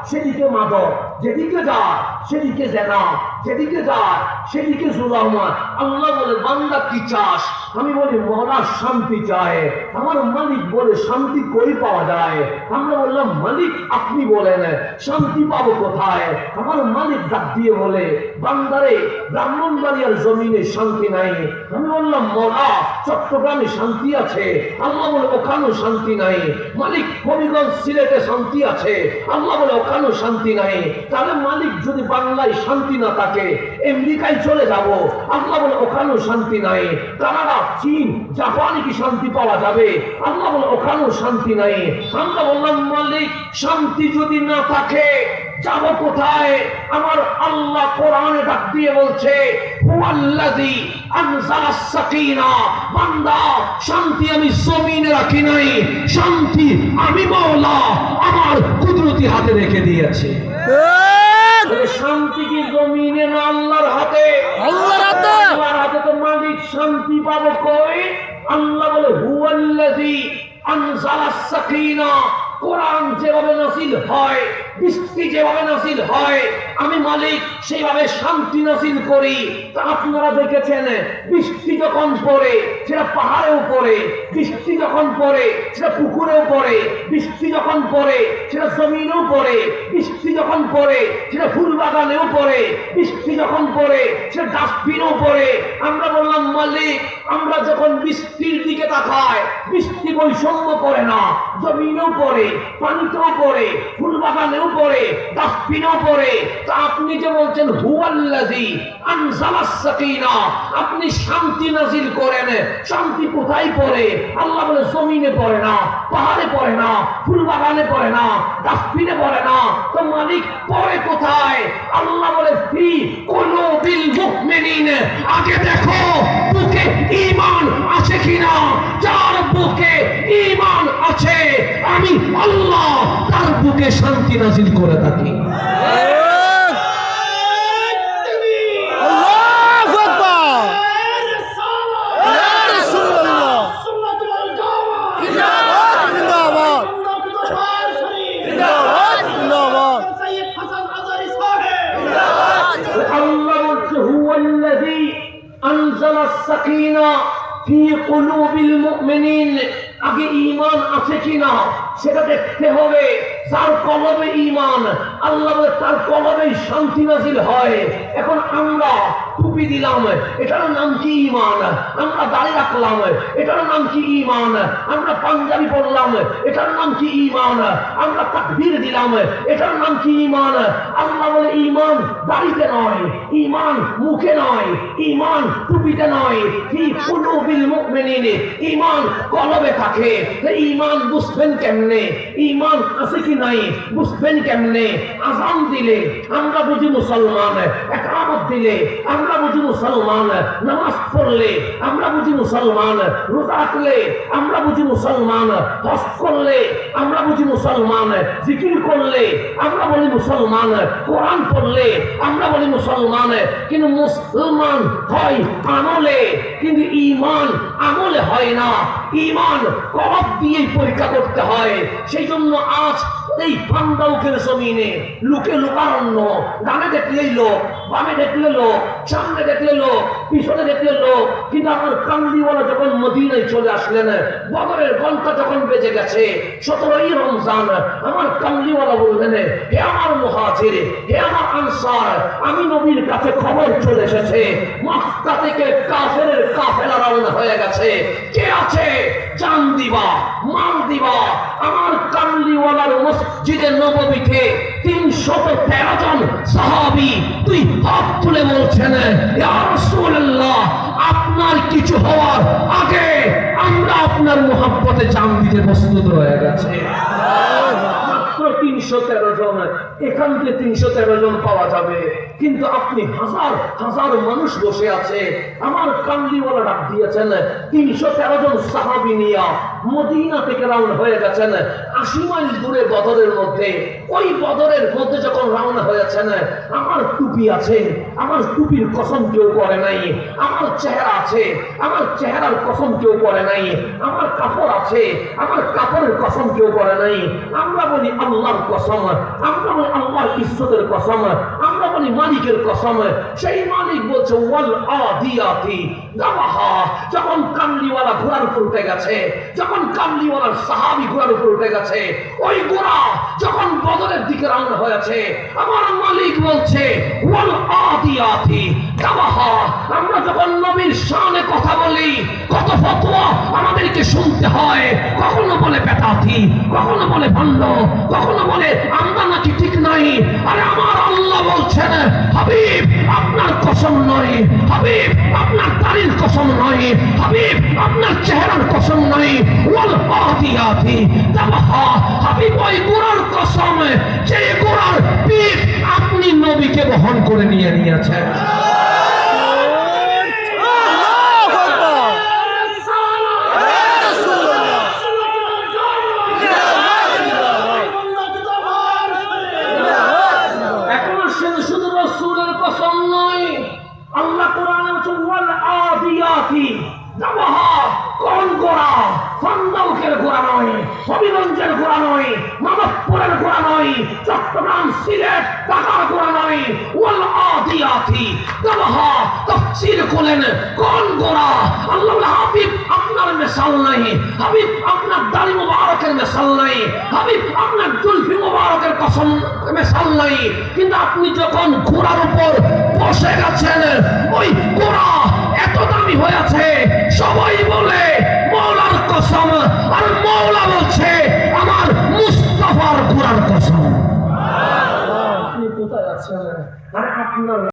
সেদিকে মাদক, যেদিকে যায় সেদিকে জেনা, যেদিকে যায় সেদিকে জুলুম। আল্লাহ বলে বান্দা কি চাস? আমি বলি মওলা শান্তি চায়। আমার মালিক বলে শান্তি কই পাওয়া যায়? আমরা বললাম মালিক আপনি বলেন শান্তি পাবো কোথায়? আমার মালিক ডাক দিয়ে বলে বান্দারে ব্রাহ্মণবাড়িয়ার জমিনে শান্তি নাই। আমি বললাম মওলা চট্টগ্রামে শান্তি আছে। আল্লাহ বলে ওখানেও শান্তি নাই। মালিক হবিগঞ্জ সিলেটে শান্তি আছে। আল্লাহ বলে ওখানেও শান্তি নাই। তাহলে মালিক যদি বাংলায় শান্তি না থাকে আমেরিকায় চলে যাব। আল্লাহ বলে ওখানেও শান্তি নাই। কানাডা, চীন, জাপানে কি শান্তি পাওয়া যাবে? আল্লাহ বলে ওখানেও শান্তি নাই। আমরা বললাম মালিক শান্তি যদি না থাকে যাব কোথায়? আমার আল্লাহ কোরআনে ডাক দিয়ে বলছে হুয়াল্লাযী আনজালাস সাকিনা। বান্দা শান্তি আমি জমিনে রাখি নাই, শান্তি আমি মাওলা আমার কুদরতি হাতে রেখে দিয়েছি। শান্তি কি জমিনে না আল্লাহর হাতে? আল্লাহর হাতে। আল্লাহর হাতে। তো মালিক শান্তি পাবো কই? আল্লাহ বলে হুয়াল্লাযী আনজালাস সাকিনা। কোরআন যেভাবে নাযিল হয়, বৃষ্টি যেভাবে নাযিল হয়, আমি মালিক সেইভাবে শান্তি নাযিল করি। তা আপনারা দেখেছেন বৃষ্টি যখন পড়ে সেটা পাহাড়েও পড়ে, বৃষ্টি যখন পড়ে সেটা পুকুরেও পড়ে, বৃষ্টি যখন পড়ে সেটা জমিনেও পড়ে, বৃষ্টি যখন পড়ে সেটা ফুল বাগানেও পড়ে, বৃষ্টি যখন পড়ে সেটা ডাস্টবিনেও পড়ে। আমরা বললাম মালিক আমরা যখন বৃষ্টির দিকে তাকাই বৃষ্টি বৈষম্য করে না, জমিনেও পড়ে, পানিতেও পড়ে, ফুল বাগানেও পড়ে, ডাস্টবিনেও পড়ে। তা আপনি যে বলছেন হুয়াল্লাযী আনজালাস সাকিনা, আপনি শান্তি নাযিল করেন, শান্তি কোথায় পড়ে? আল্লাহ বলে জমিনে পড়ে না, পাহাড়ে পড়ে না, ফুল বাগানে পড়ে না, ডাস্টবিনে পড়ে না। তো মালিক পড়ে কোথায়? আল্লাহ বলে ফি কুলুবিল মুমিনিন। আগে দেখো বুকে ঈমান আছে কিনা। যার বুকে ঈমান আছে আমি আল্লাহ তার বুকে শান্তি নাযিল করে থাকি। আনজালাস সাকিনা ফি কুলুবিল মুমিনিন। আগে ঈমান আছে কিনা সেটা দেখতে হবে। যার কলবে ঈমান আল্লাহ বলে তার কলবে শান্তি নাযিল হয়। এখন আমরা টুপি দিলাম, এটার নাম কি ঈমান। আমরা দাড়ি রাখলাম, এটার নাম কি ঈমান। আমরা পাঞ্জাবি পরলাম, এটার নাম কি ঈমান। আমরা তাকবীর দিলাম, এটার নাম কি ঈমান। আল্লাহ বলে ঈমান দাড়িতে নয়, ঈমান মুখে নয়, ঈমান টুপিতে নয়। ফি কুলুবিল মুমিনিন, ঈমান কলবে থাকে। ঈমান বুঝবেন কেমনে? ঈমান আছে কি নাই বুঝবেন কেমনে? আযান দিলে আমরা বুঝি মুসলমান, ইকামত দিলে আমরা বুঝি মুসলমান, নামাজ পড়লে আমরা বুঝি মুসলমান, রোজা রাখলে আমরা বুঝি মুসলমান, হজ করলে আমরা বুঝি মুসলমান, জিকির করলে আমরা বলি মুসলমান, কোরআন পড়লে আমরা বলি মুসলমান। কিন্তু মুসলমান হয় আমলে, কিন্তু ঈমান আমলে হয় না। ঈমান কলব দিয়ে পরীক্ষা করতে হয়। সেই জন্য আজ এই ফান্দাউকের জমিনে লোকে লোকারণ্য, ডানে দেখলেই লোক, বামে দেখলে লোক, সামনে দেখলে লোক, পিছনে দেখলে লোক। কিন্তু আমার কামলিওয়ালা যখন মদিনায় চলে আসলেন, বদরের ঘন্টা যখন বেজে গেছে, 17ই রমজান, আমার কামলিওয়ালা বললেন হে আমার মুহাজির, হে আমার আনসার, আমি নবীর কাছে খবর চলে এসেছে মক্কা থেকে কাফেরের কাফেলা রওনা হয়ে গেছে। কে আছে জান দিবা, মাল দিবা? আমার কামলিওয়ালার মসজিদে নববীতে 313 জন সাহাবী দুই হাত তুলে বলছেন ইয়া রাসূলুল্লাহ, আপনার কিছু হওয়ার আগে আমরা আপনার মুহাব্বতে জান দিতে প্রস্তুত হয়ে গেছে। 313 জন, এখান থেকে 313 জন পাওয়া যাবে, কিন্তু আপনি হাজার হাজার মানুষ বসে আছে। আমার কামলিওয়ালা ডাক দিয়েছেন 313 জন সাহাবী নিয়ে মদিনা থেকে রওনা হয়ে গেছেন 80 মাইল দূরে বদরের মধ্যে। ওই বদরের মধ্যে যখন রওনা হয়েছেন, আমার টুপি আছে, আমার টুপির কসম কেউ করে নাই। আমার চেহারা আছে, আমার চেহারার কসম কেউ করে নাই। আমার কাপড় আছে, আমার কাপড়ের কসম কেউ করে নাই। আমরা বলি আল্লাহ আল্লাহর কসম, আমরা বলি আল্লাহর ইজ্জতের কসম, আমরা বলি মালিকের কসম। সেই মালিক বলছে ওয়াল আদিয়াতি দাবাহা। যখন কামলিওয়ালা ঘোড়ার উপর উঠে গেছে, যখন কামলিওয়ালার সাহাবী ঘোড়ার উপর উঠে গেছে, ওই ঘোড়া যখন বদরের দিকে রওনা হয়েছে, আমার মালিক বলছে ওয়াল আদিয়াতি দাবাহা। আমরা যখন নবীর শানে কথা বলি, কত ফতোয়া আমাদেরকে শুনতে হয়। কখনো বলে বেদাতি, কখনো বলে ভণ্ড, কখনো বলে আমরা নাকি ঠিক নাই। আরে আমার আল্লাহ বলছেন হাবিব আপনার কসম নয়, হাবিব আপনার দাড়ির কসম নয়, হাবিব আপনার চেহারার কসম নয়, ওয়াল আদিয়াতি দাবাহা। হাবিব ওই গোড়ার কসম, যে গোড়ার পিঠ আপনি নবীকে বহন করে নিয়েছেন। আল্লাহ কোরআনে বলছে ওয়াল আদিয়াতি দাবাহা। কোন গোড়া? ফান্দাউকের গোড়া নয়, হবিগঞ্জের গোড়া নয়, মাদারপুরের গোড়া নয়, চট্টগ্রাম সিলেট ঢাকার গোড়া নয়। ওয়াল আদিয়াতি দাবাহা। তাফসীর করেন কোন গোড়া? আল্লাহ বলে হাবিব আপনার মিসাল নাই, হাবিব আপনার দাড়ি মুবারকের মিসাল নাই, হাবিব আপনার জুলফি মুবারকের কসম মিসাল নাই। কিন্তু আপনি যখন ঘোড়ার উপর বসে গেছেন, ওই ঘোড়া এত দামি হয়েছে, সবাই বলে মওলার কসম, আর মওলা বলছে আমার মুস্তাফার ঘোড়ার কসম। আপনি কোথায় আছেন? আরে আপনার